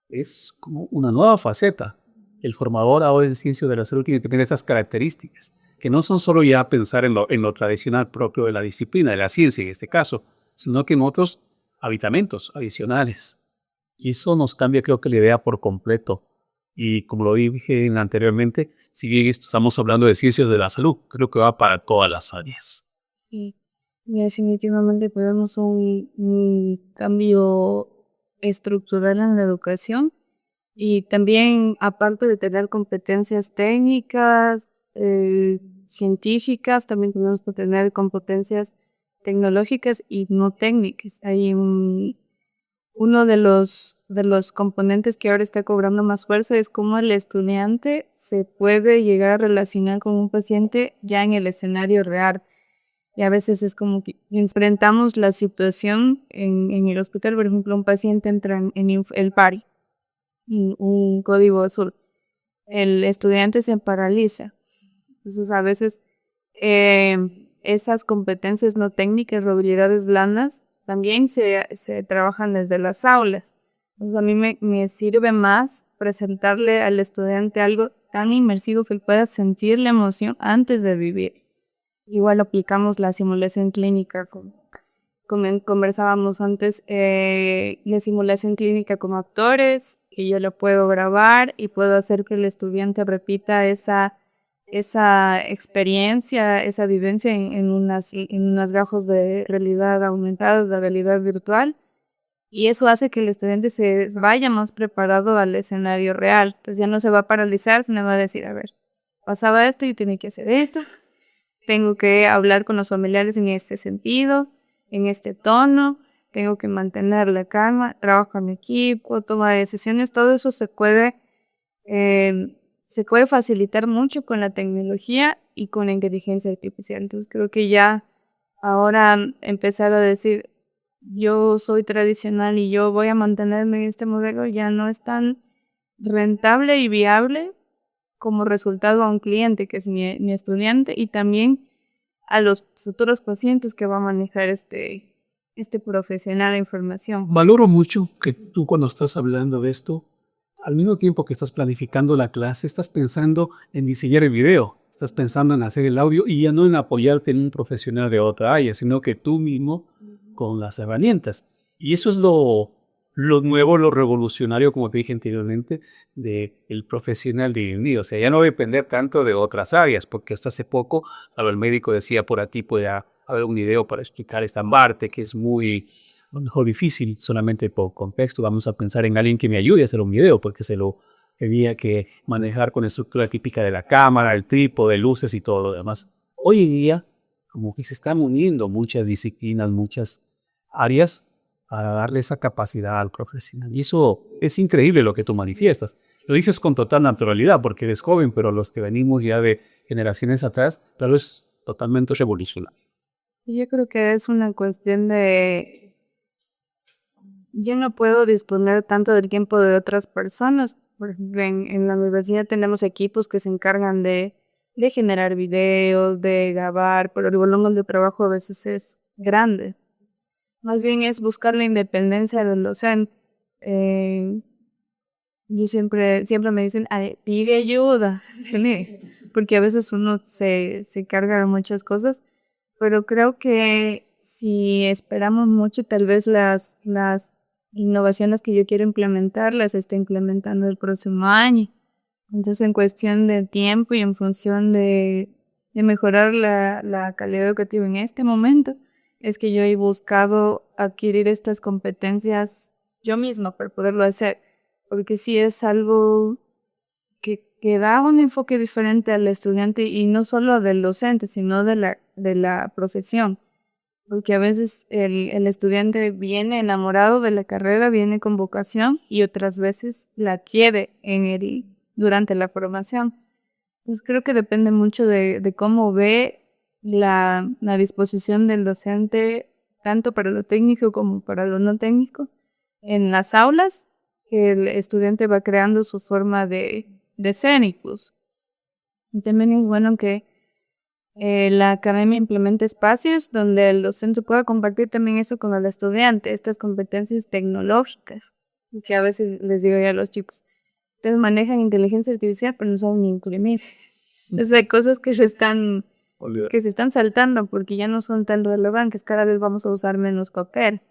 Es como una nueva faceta. El formador ahora en ciencias de la salud tiene que tener esas características, que no son solo ya pensar en lo tradicional propio de la disciplina, de la ciencia en este caso, sino que en otros habitamentos adicionales. Y eso nos cambia, creo que la idea por completo. Y como lo dije anteriormente, si bien estamos hablando de ciencias de la salud, creo que va para todas las áreas. Sí, y definitivamente podemos un cambio estructural en la educación y también aparte de tener competencias técnicas, científicas, también tenemos que tener competencias tecnológicas y no técnicas. Hay uno de los componentes que ahora está cobrando más fuerza es cómo el estudiante se puede llegar a relacionar con un paciente ya en el escenario real. Y a veces es como que enfrentamos la situación en el hospital, por ejemplo, un paciente entra en el PARI, un código azul. El estudiante se paraliza. Entonces, a veces esas competencias no técnicas o habilidades blandas también se trabajan desde las aulas. Entonces, a mí me sirve más presentarle al estudiante algo tan inmersivo que él pueda sentir la emoción antes de vivir. Igual aplicamos la simulación clínica, como conversábamos antes, la simulación clínica como actores, que yo lo puedo grabar y puedo hacer que el estudiante repita esa experiencia, esa vivencia en unas gafas de realidad aumentada, de realidad virtual. Y eso hace que el estudiante se vaya más preparado al escenario real. Entonces ya no se va a paralizar, sino va a decir, a ver, pasaba esto, yo tenía que hacer esto. Tengo que hablar con los familiares en este sentido, en este tono, tengo que mantener la calma, trabajo en equipo, toma de decisiones, todo eso se puede facilitar mucho con la tecnología y con la inteligencia artificial. Entonces creo que ya ahora empezar a decir, yo soy tradicional y yo voy a mantenerme en este modelo ya no es tan rentable y viable como resultado a un cliente que es mi estudiante y también a los futuros pacientes que va a manejar este profesional de información. Valoro mucho que tú cuando estás hablando de esto, al mismo tiempo que estás planificando la clase, estás pensando en diseñar el video, estás pensando en hacer el audio y ya no en apoyarte en un profesional de otra área, sino que tú mismo con las herramientas. Y eso es lo nuevo, lo revolucionario, como te dije anteriormente, del profesional de INI. O sea, ya no va a depender tanto de otras áreas, porque hasta hace poco, el médico decía por aquí puede haber un video para explicar esta parte que es muy, a lo mejor difícil, solamente por contexto. Vamos a pensar en alguien que me ayude a hacer un video, porque se lo tenía que manejar con la estructura típica de la cámara, el trípode, luces y todo lo demás. Hoy en día, como que se están uniendo muchas disciplinas, muchas áreas a darle esa capacidad al profesional. Y eso es increíble lo que tú manifiestas. Lo dices con total naturalidad porque eres joven, pero los que venimos ya de generaciones atrás, claro, es totalmente revolucionario. Yo creo que es una cuestión de... Yo no puedo disponer tanto del tiempo de otras personas. Por ejemplo, en la universidad tenemos equipos que se encargan de generar videos, de grabar, pero el volumen de trabajo a veces es grande. Más bien es buscar la independencia del docente. Yo siempre me dicen, pide ayuda. porque a veces uno se carga de muchas cosas, pero creo que si esperamos mucho, tal vez las innovaciones que yo quiero implementar las esté implementando el próximo año. Entonces, en cuestión de tiempo y en función de mejorar la calidad educativa en este momento, es que yo he buscado adquirir estas competencias yo misma para poderlo hacer, porque sí es algo que da un enfoque diferente al estudiante y no solo del docente, sino de la profesión. Porque a veces el estudiante viene enamorado de la carrera, viene con vocación y otras veces la adquiere durante la formación. Pues creo que depende mucho de cómo ve la disposición del docente, tanto para lo técnico como para lo no técnico, en las aulas, que el estudiante va creando su forma de ser incluso. Y también es bueno que la academia implementa espacios donde el docente pueda compartir también eso con el estudiante, estas competencias tecnológicas, que a veces les digo ya a los chicos, ustedes manejan inteligencia artificial pero no saben ni imprimir. Entonces hay cosas que se están saltando porque ya no son tan relevantes, cada vez vamos a usar menos papel.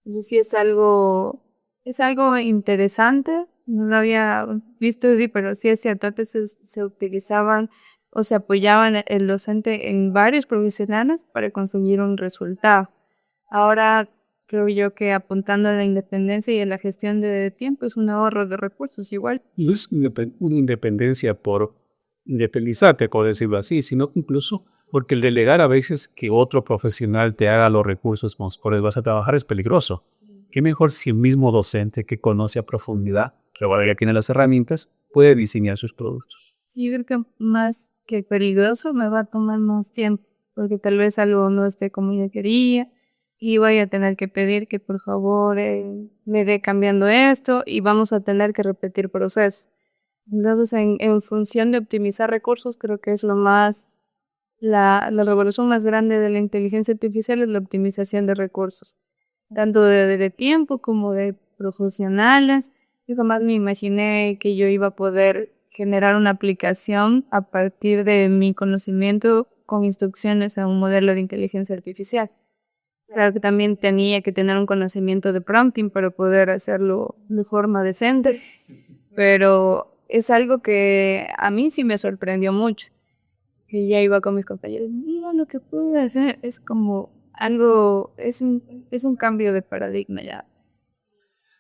Entonces sí es algo interesante, no lo había visto así, pero sí es cierto, antes se utilizaban o se apoyaban el docente en varios profesionales para conseguir un resultado. Ahora creo yo que apuntando a la independencia y a la gestión de tiempo es un ahorro de recursos igual. No es una independencia por independizarte, por decirlo así, sino que incluso porque el delegar a veces que otro profesional te haga los recursos con los cuales vas a trabajar es peligroso. Qué mejor si el mismo docente que conoce a profundidad, que ya tiene las herramientas, puede diseñar sus productos. Sí, yo creo que más que peligroso me va a tomar más tiempo, porque tal vez algo no esté como yo quería y voy a tener que pedir que por favor me dé cambiando esto y vamos a tener que repetir proceso. Entonces, en función de optimizar recursos, creo que es la revolución más grande de la inteligencia artificial es la optimización de recursos, tanto de tiempo como de profesionales. Yo jamás me imaginé que yo iba a poder generar una aplicación a partir de mi conocimiento con instrucciones a un modelo de inteligencia artificial. Claro que también tenía que tener un conocimiento de prompting para poder hacerlo de forma decente, pero es algo que a mí sí me sorprendió mucho. Que ya iba con mis compañeros, mira lo que pude hacer, es como algo, es un cambio de paradigma ya.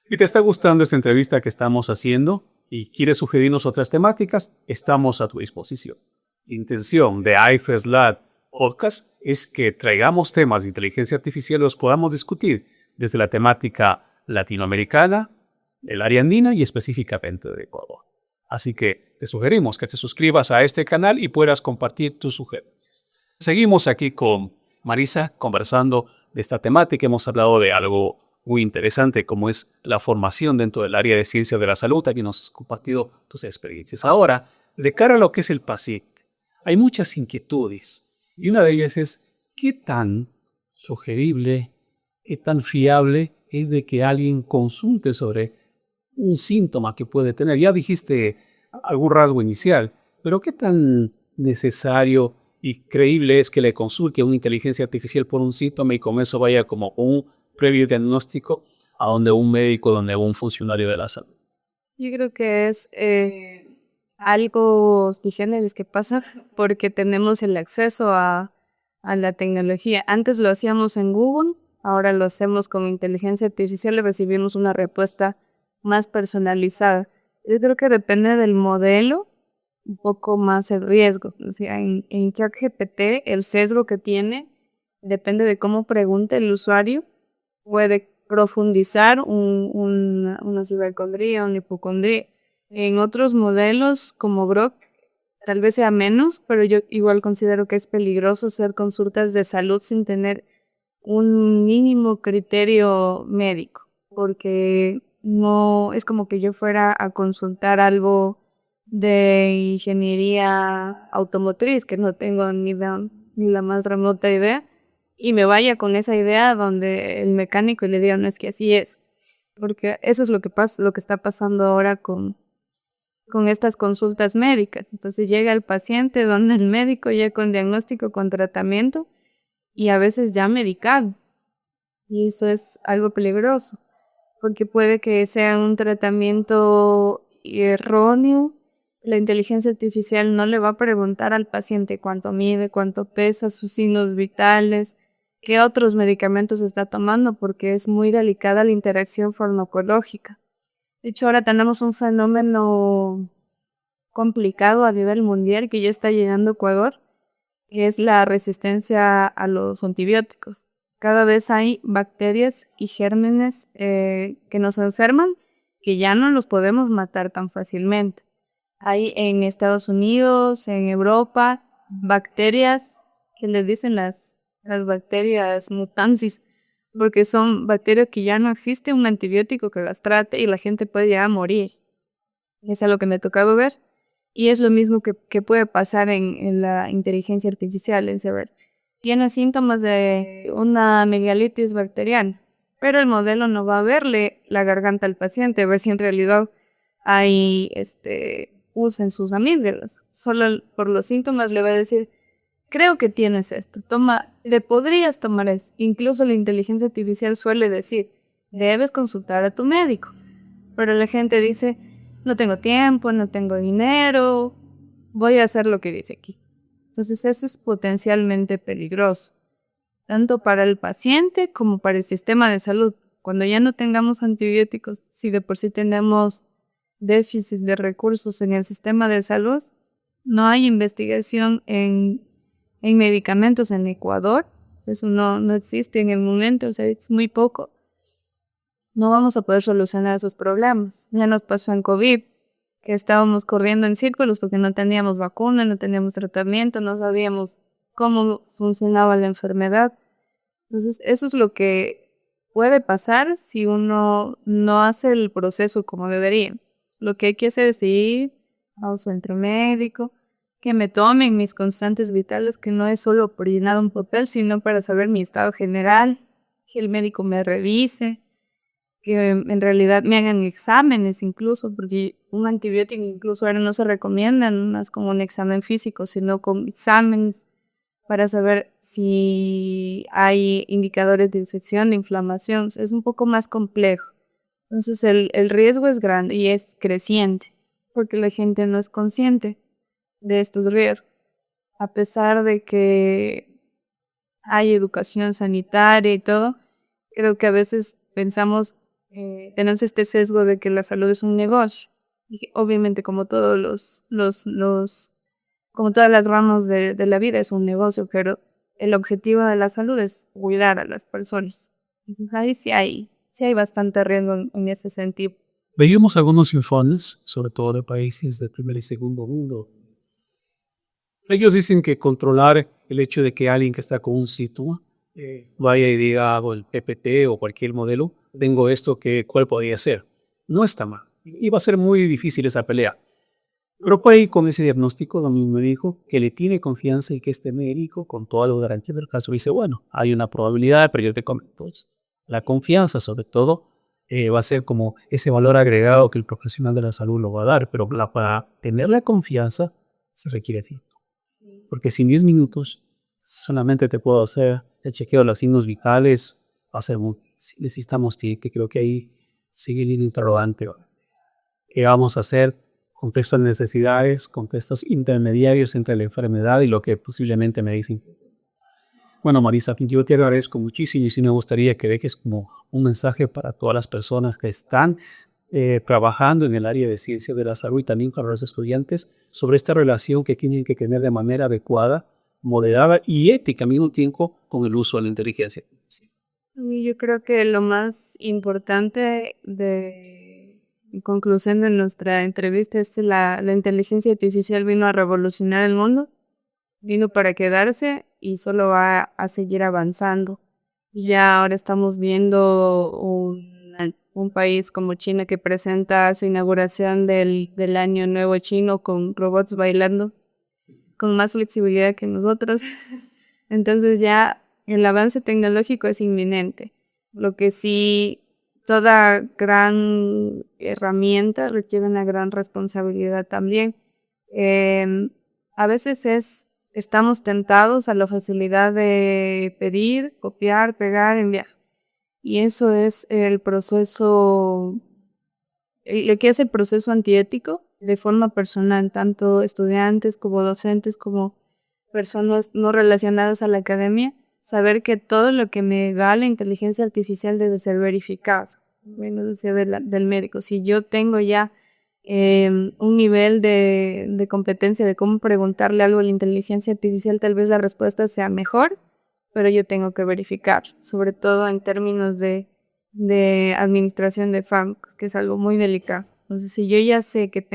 Si te está gustando esta entrevista que estamos haciendo y quieres sugerirnos otras temáticas, estamos a tu disposición. La intención de IFES Lab Podcast es que traigamos temas de inteligencia artificial y los podamos discutir desde la temática latinoamericana, del área andina y específicamente de Ecuador. Así que te sugerimos que te suscribas a este canal y puedas compartir tus sugerencias. Seguimos aquí con Marisa conversando de esta temática. Hemos hablado de algo muy interesante como es la formación dentro del área de ciencias de la salud. Aquí nos has compartido tus experiencias. Ahora, de cara a lo que es el paciente, hay muchas inquietudes y una de ellas es qué tan sugerible, qué tan fiable es de que alguien consulte sobre un síntoma que puede tener. Ya dijiste algún rasgo inicial, pero qué tan necesario y creíble es que le consulte a una inteligencia artificial por un síntoma y con eso vaya como un previo diagnóstico a donde un médico, donde un funcionario de la salud. Yo creo que es algo sui generis que pasa porque tenemos el acceso a la tecnología. Antes lo hacíamos en Google, ahora lo hacemos con inteligencia artificial y recibimos una respuesta más personalizada. Yo creo que depende del modelo, un poco más el riesgo. O sea, en ChatGPT el sesgo que tiene depende de cómo pregunte el usuario. Puede profundizar una cibercondría, una hipocondría. En otros modelos como Grok tal vez sea menos, pero yo igual considero que es peligroso hacer consultas de salud sin tener un mínimo criterio médico, porque no es como que yo fuera a consultar algo de ingeniería automotriz, que no tengo ni la más remota idea, y me vaya con esa idea donde el mecánico le diga, no es que así es, porque eso es lo que pasa, lo que está pasando ahora con con estas consultas médicas. Entonces llega el paciente donde el médico ya con diagnóstico, con tratamiento y a veces ya medicado. Y eso es algo peligroso, porque puede que sea un tratamiento erróneo. La inteligencia artificial no le va a preguntar al paciente cuánto mide, cuánto pesa, sus signos vitales, qué otros medicamentos está tomando, porque es muy delicada la interacción farmacológica. De hecho, ahora tenemos un fenómeno complicado a nivel mundial que ya está llegando a Ecuador, que es la resistencia a los antibióticos. Cada vez hay bacterias y gérmenes que nos enferman, que ya no los podemos matar tan fácilmente. Hay en Estados Unidos, en Europa, bacterias que les dicen las bacterias mutansis, porque son bacterias que ya no existe un antibiótico que las trate y la gente puede llegar a morir. Es algo que me ha tocado ver. Y es lo mismo que puede pasar en la inteligencia artificial, en saber. Tiene síntomas de una amigdalitis bacteriana, pero el modelo no va a verle la garganta al paciente, a ver si en realidad hay pus en sus amígdalas. Solo por los síntomas le va a decir, creo que tienes esto, le podrías tomar eso. Incluso la inteligencia artificial suele decir, debes consultar a tu médico. Pero la gente dice, no tengo tiempo, no tengo dinero, voy a hacer lo que dice aquí. Entonces eso es potencialmente peligroso, tanto para el paciente como para el sistema de salud. Cuando ya no tengamos antibióticos, si de por sí tenemos déficit de recursos en el sistema de salud, no hay investigación en medicamentos en Ecuador, eso no existe en el momento, o sea, es muy poco. No vamos a poder solucionar esos problemas. Ya nos pasó en COVID, que estábamos corriendo en círculos porque no teníamos vacuna, no teníamos tratamiento, no sabíamos cómo funcionaba la enfermedad. Entonces, eso es lo que puede pasar si uno no hace el proceso como debería. Lo que hay que hacer es ir a un centro médico, que me tomen mis constantes vitales, que no es solo por llenar un papel, sino para saber mi estado general, que el médico me revise, que en realidad me hagan exámenes incluso, porque un antibiótico incluso ahora no se recomienda más como un examen físico, sino con exámenes para saber si hay indicadores de infección, de inflamación. Es un poco más complejo. Entonces el riesgo es grande y es creciente, porque la gente no es consciente de estos riesgos. A pesar de que hay educación sanitaria y todo, creo que a veces pensamos, tenemos este sesgo de que la salud es un negocio. Y obviamente como todos como todas las ramas de la vida es un negocio, pero el objetivo de la salud es cuidar a las personas. Entonces ahí sí hay bastante riesgo en ese sentido. Veíamos algunos informes, sobre todo de países de primer y segundo mundo. Ellos dicen que controlar el hecho de que alguien que está con un síntoma vaya y diga, hago el PPT o cualquier modelo, tengo esto, ¿cuál podría ser? No está mal. Y va a ser muy difícil esa pelea. Pero por ahí con ese diagnóstico, lo mismo me dijo que le tiene confianza y que este médico, con toda la garantía del caso, dice, bueno, hay una probabilidad, pero yo te comento. La confianza, sobre todo, va a ser como ese valor agregado que el profesional de la salud lo va a dar, pero para tener la confianza se requiere tiempo. Porque si en 10 minutos solamente te puedo hacer el chequeo de los signos vitales, va a ser muy difícil. Necesitamos tiempo, que creo que ahí sigue el interrogante. ¿Qué vamos a hacer con estas necesidades, con estos intermediarios entre la enfermedad y lo que posiblemente me dicen? Bueno, Marisa, yo te agradezco muchísimo y sí me gustaría que dejes como un mensaje para todas las personas que están trabajando en el área de ciencia de la salud y también para los estudiantes sobre esta relación que tienen que tener de manera adecuada, moderada y ética al mismo tiempo con el uso de la inteligencia artificial. Yo creo que lo más importante en conclusión de nuestra entrevista es la inteligencia artificial vino a revolucionar el mundo, vino para quedarse y solo va a seguir avanzando. Ya ahora estamos viendo un país como China que presenta su inauguración del Año Nuevo Chino con robots bailando, con más flexibilidad que nosotros. Entonces ya el avance tecnológico es inminente. Lo que sí toda gran herramienta requiere una gran responsabilidad también. A veces estamos tentados a la facilidad de pedir, copiar, pegar, enviar. Y eso es el proceso, lo que es el proceso antiético de forma personal, tanto estudiantes como docentes, como personas no relacionadas a la academia, saber que todo lo que me da la inteligencia artificial debe ser verificado. Bueno, decía del médico, si yo tengo ya un nivel de competencia de cómo preguntarle algo a la inteligencia artificial, tal vez la respuesta sea mejor, pero yo tengo que verificar, sobre todo en términos de administración de fármacos, que es algo muy delicado. Entonces, si yo ya sé que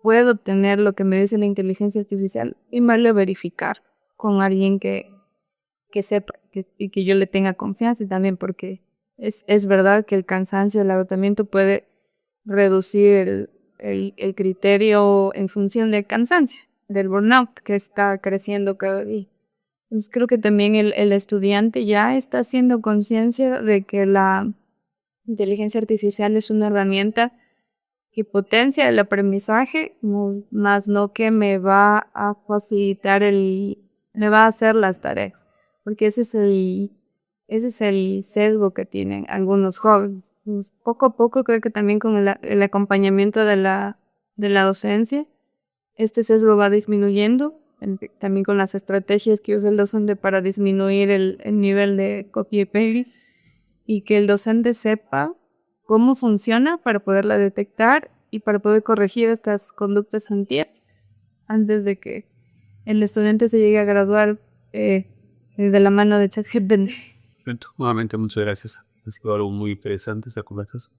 puedo tener lo que me dice la inteligencia artificial, y más lo verificar con alguien que sepa y que yo le tenga confianza, y también porque es verdad que el cansancio, el agotamiento puede reducir el criterio en función del cansancio, del burnout que está creciendo cada día. Entonces creo que también el estudiante ya está haciendo conciencia de que la inteligencia artificial es una herramienta que potencia el aprendizaje, más no que me va a facilitar me va a hacer las tareas, porque ese es el sesgo que tienen algunos jóvenes. Pues, poco a poco creo que también con el acompañamiento de la docencia, este sesgo va disminuyendo, también con las estrategias que usa el docente para disminuir el nivel de copia y pegue, y que el docente sepa cómo funciona para poderla detectar y para poder corregir estas conductas antes de que el estudiante se llegue a graduar de la mano de ChatGPT. Nuevamente, muchas gracias. Ha sido algo muy interesante esta conversación.